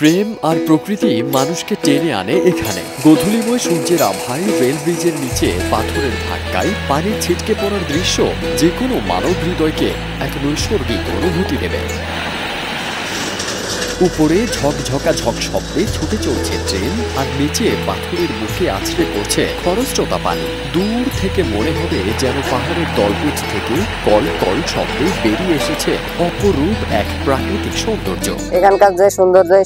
প্রেম আর প্রকৃতি মানুষকে টেনে আনে এখানে। গোধূলিময় সূর্যের আভায় রেল ব্রিজের নিচে পাথরের ধাক্কায় পানির ছিটকে পড়ার দৃশ্য যে কোনো মানব হৃদয়কে এক নৈসর্গিক অনুভূতি দেবে। উপরে ঝকঝকা ঝক শব্দে ছুটে চলছে ট্রেন, আর নিচে পাথরের বুকে আছড়ে পড়ছে খরস্রোতা পানি। দূর থেকে মনে হবে যেন পাহাড়ের তলপেট থেকে কল কল শব্দে বেরিয়ে এসেছে অপরূপ এক প্রাকৃতিক সৌন্দর্য। এখানকার যে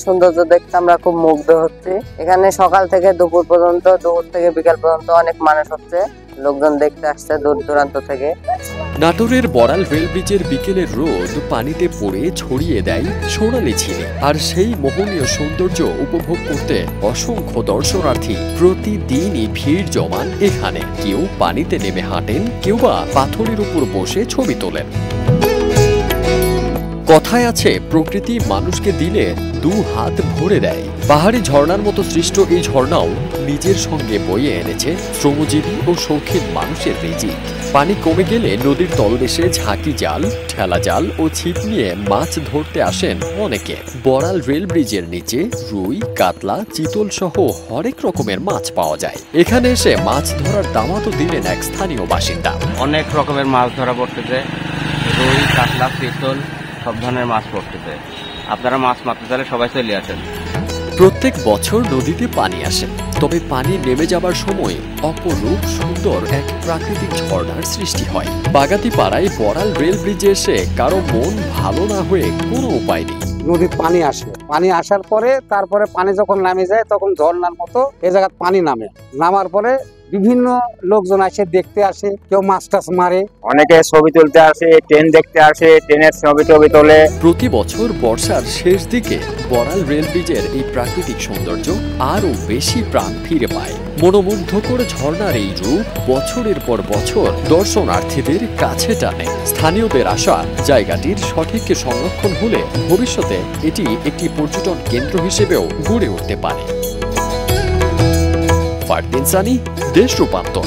সৌন্দর্য দেখতে আমরা খুব মুগ্ধ হচ্ছি। এখানে সকাল থেকে দুপুর পর্যন্ত, দুপুর থেকে বিকাল পর্যন্ত অনেক মানুষ হচ্ছে, লোকজন দেখতে আসছে দূর দূরান্ত থেকে। নাটোরের বড়াল রেল ব্রিজের বিকেলের রোদ পানিতে পড়ে ছড়িয়ে দেয় সোনালি ছিঁড়ে, আর সেই মোহনীয় সৌন্দর্য উপভোগ করতে অসংখ্য দর্শনার্থী প্রতিদিনই ভিড় জমান এখানে। কেউ পানিতে নেমে হাঁটেন, কেউ বা পাথরের উপর বসে ছবি তোলেন। কথায় আছে, প্রকৃতি মানুষকে দিলে দু হাত ভরে দেয়। পাহাড়ি ঝর্ণার মতো সৃষ্ট এই ঝর্ণাও নিজের সঙ্গে বয়ে এনেছে শ্রমজীবী ও শৌখিন মানুষের রিজিক। পানি কমে গেলে নদীর তলদেশে ঝাঁকি জাল, ঠেলা জাল ও ছিপ নিয়ে মাছ ধরতে আসেন অনেকে। বড়াল রেল ব্রিজের নিচে রুই, কাতলা, চিতল সহ হরেক রকমের মাছ পাওয়া যায়। এখানে এসে মাছ ধরার দাওয়াতও দিলেন এক স্থানীয় বাসিন্দা। অনেক রকমের মাছ ধরা পড়তেছে, রুই, কাতলা, চিতল সব ধরনের মাছ পড়তেছে। আপনারা মাছ মারতে চাইলে সবাই চলে আসেন। প্রত্যেক বছর নদীতে পানি আসে, তবে পানি নেমে যাবার সময় অপরূপ সুন্দর এক প্রাকৃতিক ঝর্ণার সৃষ্টি হয়। বাগাতি পাড়ায় বড়াল রেল ব্রিজে এসে কারো মন ভালো না হয়ে কোনো উপায় নেই। নদীর পানি আসে, পানি আসার পরে তারপরে পানি যখন নামে যায় তখন ঝর্ণার মতো এ জায়গায় পানি নামে। নামার পরে বিভিন্ন লোকজন আসে, দেখতে আসে, কেউ মাছ টাছ মারে, অনেকে ছবি তুলতে আসে, ট্রেন দেখতে আসে, ট্রেনের ছবি তোলে। প্রতি বছর বর্ষার শেষ দিকে বড়াল রেল ব্রিজের এই প্রাকৃতিক সৌন্দর্য আরো বেশি প্রাণ ফিরে পায়। মনোমুগ্ধকর ঝর্ণার এই রূপ বছরের পর বছর দর্শনার্থীদের কাছে টানে। স্থানীয়দের আশা, জায়গাটির সঠিক সংরক্ষণ হলে ভবিষ্যতে এটি একটি পর্যটন কেন্দ্র হিসেবেও গড়ে উঠতে পারে। ফারদিন সানি, দেশ রূপান্তর।